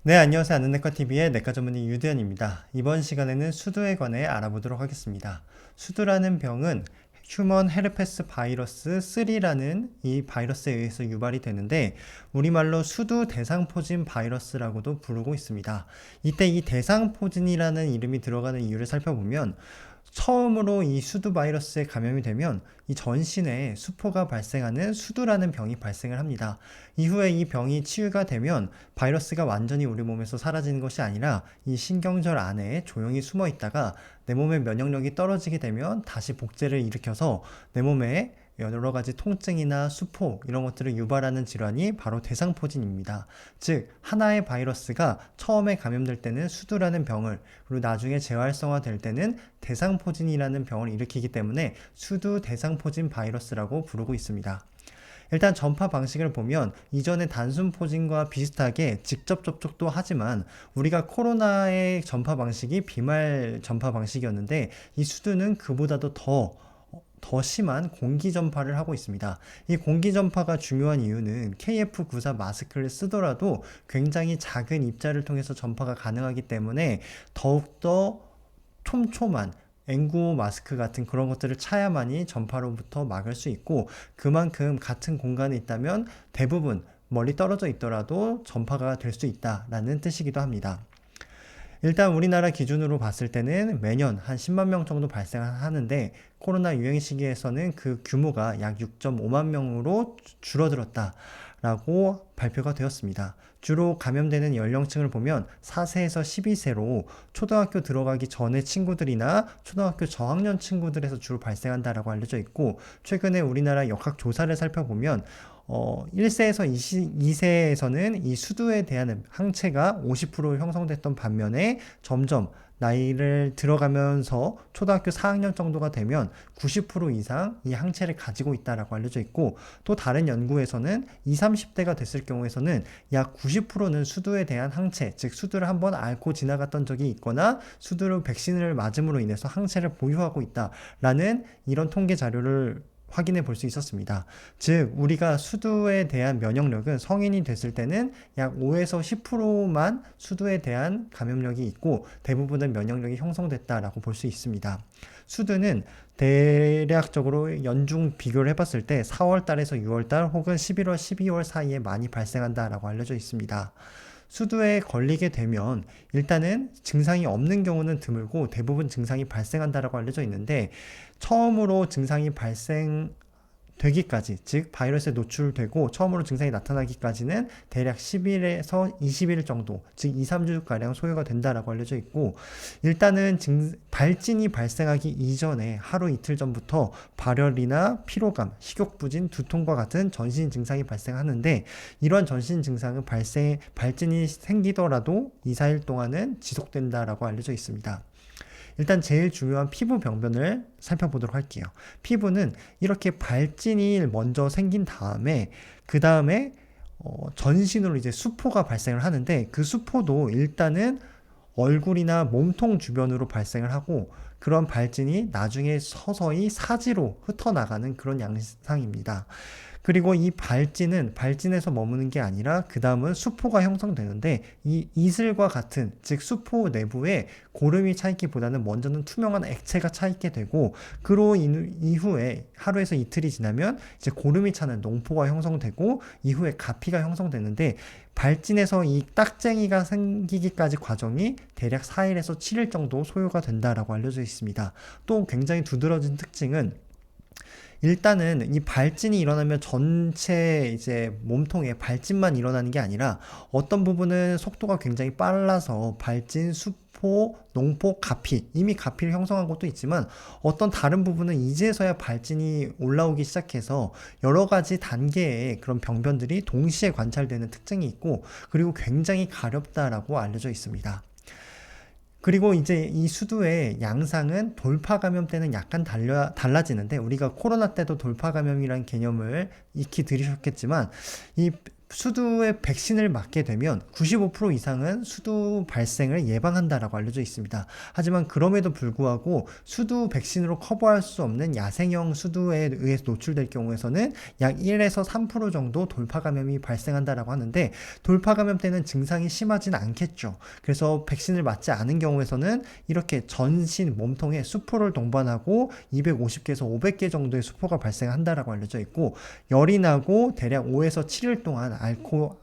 네, 안녕하세요. 아는내과TV의 내과 전문의 유두현입니다. 이번 시간에는 수두에 관해 알아보도록 하겠습니다. 수두라는 병은 휴먼 헤르페스 바이러스 3라는 이 바이러스에 의해서 유발이 되는데 우리말로 수두 대상포진 바이러스라고도 부르고 있습니다. 이때 이 대상포진이라는 이름이 들어가는 이유를 살펴보면 처음으로 이 수두 바이러스에 감염이 되면 이 전신에 수포가 발생하는 수두라는 병이 발생을 합니다. 이후에 이 병이 치유가 되면 바이러스가 완전히 우리 몸에서 사라지는 것이 아니라 이 신경절 안에 조용히 숨어 있다가 내 몸의 면역력이 떨어지게 되면 다시 복제를 일으켜서 내 몸에 여러 가지 통증이나 수포 이런 것들을 유발하는 질환이 바로 대상포진입니다. 즉 하나의 바이러스가 처음에 감염될 때는 수두라는 병을, 그리고 나중에 재활성화될 때는 대상포진이라는 병을 일으키기 때문에 수두 대상포진 바이러스라고 부르고 있습니다. 일단 전파 방식을 보면 이전의 단순 포진과 비슷하게 직접 접촉도 하지만 우리가 코로나의 전파 방식이 비말 전파 방식이었는데 이 수두는 그보다도 더 심한 공기 전파를 하고 있습니다. 이 공기 전파가 중요한 이유는 KF94 마스크를 쓰더라도 굉장히 작은 입자를 통해서 전파가 가능하기 때문에 더욱더 촘촘한 N95 마스크 같은 그런 것들을 차야만이 전파로부터 막을 수 있고, 그만큼 같은 공간에 있다면 대부분 멀리 떨어져 있더라도 전파가 될 수 있다라는 뜻이기도 합니다. 일단 우리나라 기준으로 봤을 때는 매년 한 10만 명 정도 발생하는데 코로나 유행 시기에서는 그 규모가 약 6.5만 명으로 줄어들었다라고 발표가 되었습니다. 주로 감염되는 연령층을 보면 4세에서 12세로 초등학교 들어가기 전의 친구들이나 초등학교 저학년 친구들에서 주로 발생한다라고 알려져 있고, 최근에 우리나라 역학 조사를 살펴보면 1세에서 2세에서는 이 수두에 대한 항체가 50% 형성됐던 반면에 점점 나이를 들어가면서 초등학교 4학년 정도가 되면 90% 이상 이 항체를 가지고 있다라고 알려져 있고, 또 다른 연구에서는 20, 30대가 됐을 경우에서는 약 90%는 수두에 대한 항체, 즉 수두를 한번 앓고 지나갔던 적이 있거나 수두로 백신을 맞음으로 인해서 항체를 보유하고 있다라는 이런 통계 자료를 확인해 볼 수 있었습니다. 즉 우리가 수두에 대한 면역력은 성인이 됐을 때는 약 5에서 10%만 수두에 대한 감염력이 있고 대부분은 면역력이 형성됐다라고 볼 수 있습니다. 수두는 대략적으로 연중 비교를 해봤을 때 4월 달에서 6월 달 혹은 11월, 12월 사이에 많이 발생한다라고 알려져 있습니다. 수두에 걸리게 되면 일단은 증상이 없는 경우는 드물고 대부분 증상이 발생한다라고 알려져 있는데, 처음으로 증상이 발생되기까지, 즉 바이러스에 노출되고 처음으로 증상이 나타나기까지는 대략 10일에서 20일 정도, 즉 2, 3주가량 소요가 된다라고 알려져 있고, 일단은 발진이 발생하기 이전에 하루 이틀 전부터 발열이나 피로감, 식욕부진, 두통과 같은 전신 증상이 발생하는데, 이러한 전신 증상은 발진이 생기더라도 2, 4일 동안은 지속된다라고 알려져 있습니다. 일단 제일 중요한 피부 병변을 살펴보도록 할게요. 피부는 이렇게 발진이 먼저 생긴 다음에 그 다음에 전신으로 이제 수포가 발생을 하는데, 그 수포도 일단은 얼굴이나 몸통 주변으로 발생을 하고 그런 발진이 나중에 서서히 사지로 흩어나가는 그런 양상입니다. 그리고 이 발진은 발진에서 머무는 게 아니라 그 다음은 수포가 형성되는데, 이 이슬과 같은, 즉 수포 내부에 고름이 차 있기보다는 먼저는 투명한 액체가 차 있게 되고, 그로 이후에 하루에서 이틀이 지나면 이제 고름이 차는 농포가 형성되고 이후에 가피가 형성되는데, 발진에서 이 딱쟁이가 생기기까지 과정이 대략 4일에서 7일 정도 소요가 된다라고 알려져 있습니다. 또 굉장히 두드러진 특징은, 일단은 이 발진이 일어나면 전체 이제 몸통에 발진만 일어나는 게 아니라 어떤 부분은 속도가 굉장히 빨라서 발진, 수포, 농포, 가피, 이미 가피를 형성한 것도 있지만 어떤 다른 부분은 이제서야 발진이 올라오기 시작해서 여러 가지 단계의 그런 병변들이 동시에 관찰되는 특징이 있고, 그리고 굉장히 가렵다라고 알려져 있습니다. 그리고 이제 이 수두의 양상은 돌파 감염 때는 약간 달라지는데, 우리가 코로나 때도 돌파 감염이라는 개념을 익히 들으셨겠지만 이 수두의 백신을 맞게 되면 95% 이상은 수두 발생을 예방한다라고 알려져 있습니다. 하지만 그럼에도 불구하고 수두 백신으로 커버할 수 없는 야생형 수두에 의해서 노출될 경우에서는 약 1에서 3% 정도 돌파 감염이 발생한다라고 하는데, 돌파 감염 때는 증상이 심하진 않겠죠. 그래서 백신을 맞지 않은 경우에서는 이렇게 전신 몸통에 수포를 동반하고 250개에서 500개 정도의 수포가 발생한다라고 알려져 있고, 열이 나고 대략 5에서 7일 동안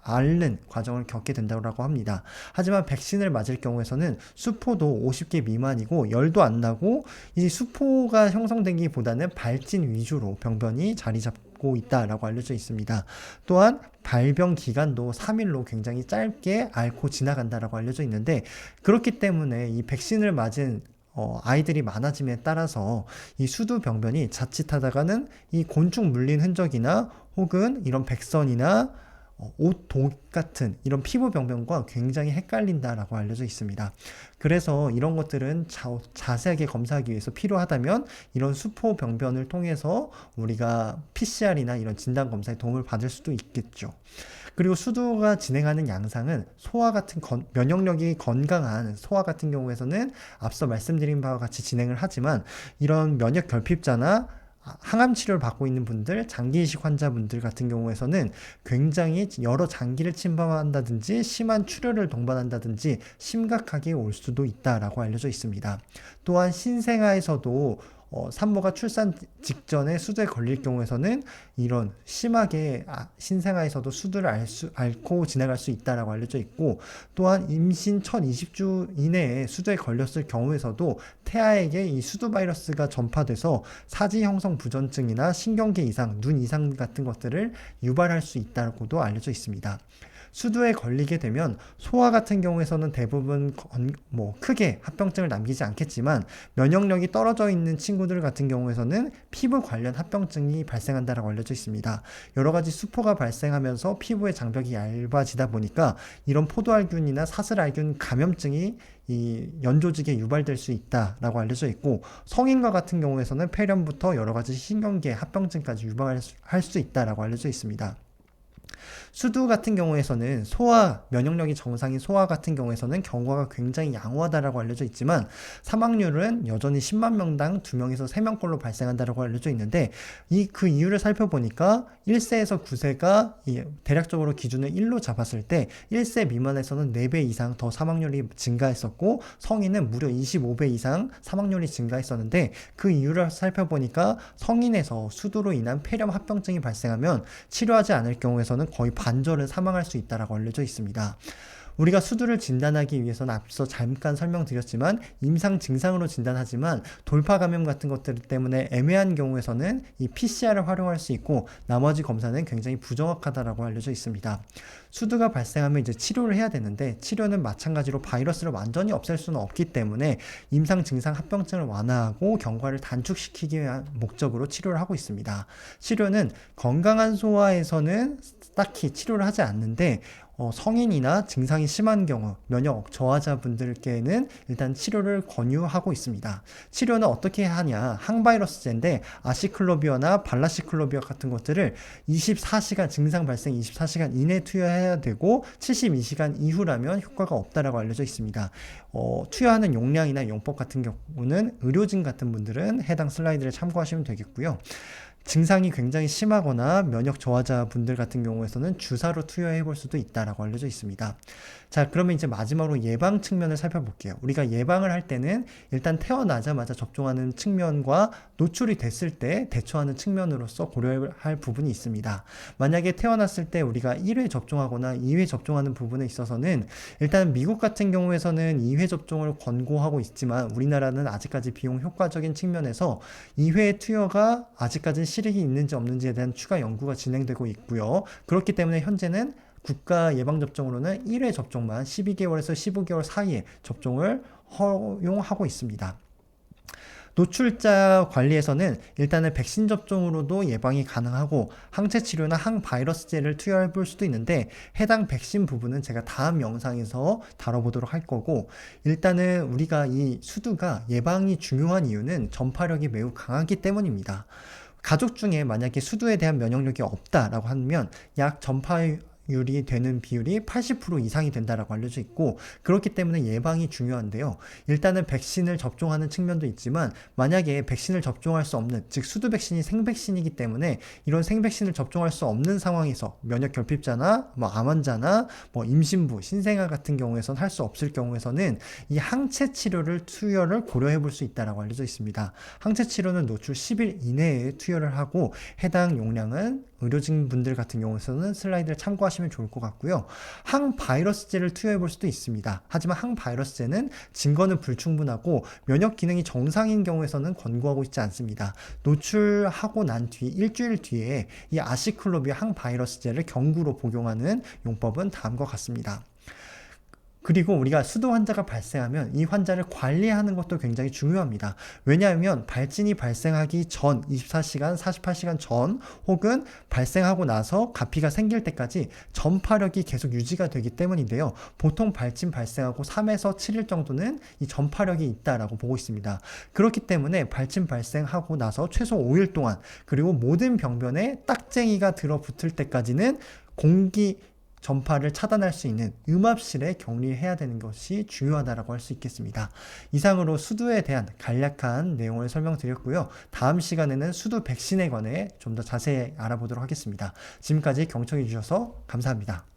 앓는 과정을 겪게 된다고 합니다. 하지만 백신을 맞을 경우에서는 수포도 50개 미만이고 열도 안 나고, 이 수포가 형성되기보다는 발진 위주로 병변이 자리 잡고 있다라고 알려져 있습니다. 또한 발병 기간도 3일로 굉장히 짧게 앓고 지나간다라고 알려져 있는데, 그렇기 때문에 이 백신을 맞은 아이들이 많아짐에 따라서 이 수두 병변이 자칫하다가는 이 곤충 물린 흔적이나 혹은 이런 백선이나 옷, 독 같은 이런 피부 병변과 굉장히 헷갈린다라고 알려져 있습니다. 그래서 이런 것들은 자세하게 검사하기 위해서 필요하다면 이런 수포 병변을 통해서 우리가 PCR이나 이런 진단 검사에 도움을 받을 수도 있겠죠. 그리고 수두가 진행하는 양상은 소아 같은 면역력이 건강한 소아 같은 경우에서는 앞서 말씀드린 바와 같이 진행을 하지만, 이런 면역 결핍자나 항암 치료를 받고 있는 분들, 장기 이식 환자분들 같은 경우에서는 굉장히 여러 장기를 침범한다든지 심한 출혈을 동반한다든지 심각하게 올 수도 있다라고 알려져 있습니다. 또한 신생아에서도 산모가 출산 직전에 수두에 걸릴 경우에서는 이런 심하게 신생아에서도 수두를 앓고 지나갈 수 있다라고 알려져 있고, 또한 임신 1020주 이내에 수두에 걸렸을 경우에서도 태아에게 이 수두 바이러스가 전파돼서 사지 형성 부전증이나 신경계 이상, 눈 이상 같은 것들을 유발할 수 있다고도 알려져 있습니다. 수두에 걸리게 되면 소아 같은 경우에서는 대부분 크게 합병증을 남기지 않겠지만, 면역력이 떨어져 있는 친구들 같은 경우에서는 피부 관련 합병증이 발생한다고 알려져 있습니다. 여러 가지 수포가 발생하면서 피부의 장벽이 얇아지다 보니까 이런 포도알균이나 사슬알균 감염증이 이 연조직에 유발될 수 있다라고 알려져 있고, 성인과 같은 경우에서는 폐렴부터 여러 가지 신경계 합병증까지 유발할 수 있다라고 알려져 있습니다. 수두 같은 경우에서는 면역력이 정상인 소아 같은 경우에서는 경과가 굉장히 양호하다라고 알려져 있지만, 사망률은 여전히 10만 명당 2명에서 3명꼴로 발생한다라고 알려져 있는데, 그 이유를 살펴보니까 1세에서 9세가 대략적으로 기준을 1로 잡았을 때 1세 미만에서는 4배 이상 더 사망률이 증가했었고, 성인은 무려 25배 이상 사망률이 증가했었는데, 그 이유를 살펴보니까 성인에서 수두로 인한 폐렴 합병증이 발생하면 치료하지 않을 경우에서는 거의 반절은 사망할 수 있다고 알려져 있습니다. 우리가 수두를 진단하기 위해서는 앞서 잠깐 설명드렸지만 임상 증상으로 진단하지만, 돌파 감염 같은 것들 때문에 애매한 경우에서는 이 PCR을 활용할 수 있고, 나머지 검사는 굉장히 부정확하다고 알려져 있습니다. 수두가 발생하면 이제 치료를 해야 되는데, 치료는 마찬가지로 바이러스를 완전히 없앨 수는 없기 때문에 임상 증상 합병증을 완화하고 경과를 단축시키기 위한 목적으로 치료를 하고 있습니다. 치료는 건강한 소아에서는 딱히 치료를 하지 않는데, 성인이나 증상이 심한 경우 면역 저하자분들께는 일단 치료를 권유하고 있습니다. 치료는 어떻게 하냐, 항바이러스제인데 아시클로비어나 발라시클로비어 같은 것들을 24시간 증상 발생 24시간 이내 투여해야 되고, 72시간 이후라면 효과가 없다라고 알려져 있습니다. 투여하는 용량이나 용법 같은 경우는 의료진 같은 분들은 해당 슬라이드를 참고하시면 되겠고요. 증상이 굉장히 심하거나 면역 저하자 분들 같은 경우에서는 주사로 투여해 볼 수도 있다라고 알려져 있습니다. 자, 그러면 이제 마지막으로 예방 측면을 살펴볼게요. 우리가 예방을 할 때는 일단 태어나자마자 접종하는 측면과 노출이 됐을 때 대처하는 측면으로서 고려할 부분이 있습니다. 만약에 태어났을 때 우리가 1회 접종하거나 2회 접종하는 부분에 있어서는, 일단 미국 같은 경우에서는 2회 접종을 권고하고 있지만, 우리나라는 아직까지 비용 효과적인 측면에서 2회 투여가 아직까지는 실익이 있는지 없는지에 대한 추가 연구가 진행되고 있고요. 그렇기 때문에 현재는 국가 예방접종으로는 1회 접종만 12개월에서 15개월 사이에 접종을 허용하고 있습니다. 노출자 관리에서는 일단은 백신 접종으로도 예방이 가능하고, 항체 치료나 항바이러스제를 투여해 볼 수도 있는데, 해당 백신 부분은 제가 다음 영상에서 다뤄보도록 할 거고, 일단은 우리가 이 수두가 예방이 중요한 이유는 전파력이 매우 강하기 때문입니다. 가족 중에 만약에 수두에 대한 면역력이 없다라고 하면 약 전파 발병률이 되는 비율이 80% 이상이 된다라고 알려져 있고, 그렇기 때문에 예방이 중요한데요. 일단은 백신을 접종하는 측면도 있지만, 만약에 백신을 접종할 수 없는, 즉 수두 백신이 생백신이기 때문에 이런 생백신을 접종할 수 없는 상황에서 면역 결핍자나 암 환자나 임신부, 신생아 같은 경우에선 할 수 없을 경우에서는 이 항체 치료를 투여를 고려해 볼 수 있다라고 알려져 있습니다. 항체 치료는 노출 10일 이내에 투여를 하고, 해당 용량은 의료진 분들 같은 경우에는 슬라이드를 참고하시면 좋을 것 같고요. 항바이러스제를 투여해 볼 수도 있습니다. 하지만 항바이러스제는 증거는 불충분하고 면역 기능이 정상인 경우에서는 권고하고 있지 않습니다. 노출하고 난 뒤 일주일 뒤에 이 아시클로비아 항바이러스제를 경구로 복용하는 용법은 다음과 같습니다. 그리고 우리가 수도 환자가 발생하면 이 환자를 관리하는 것도 굉장히 중요합니다. 왜냐하면 발진이 발생하기 전 24시간, 48시간 전 혹은 발생하고 나서 가피가 생길 때까지 전파력이 계속 유지가 되기 때문인데요. 보통 발진 발생하고 3에서 7일 정도는 이 전파력이 있다라고 보고 있습니다. 그렇기 때문에 발진 발생하고 나서 최소 5일 동안, 그리고 모든 병변에 딱쟁이가 들어붙을 때까지는 공기 전파를 차단할 수 있는 음압실에 격리해야 되는 것이 중요하다고 할 수 있겠습니다. 이상으로 수두에 대한 간략한 내용을 설명드렸고요. 다음 시간에는 수두 백신에 관해 좀 더 자세히 알아보도록 하겠습니다. 지금까지 경청해 주셔서 감사합니다.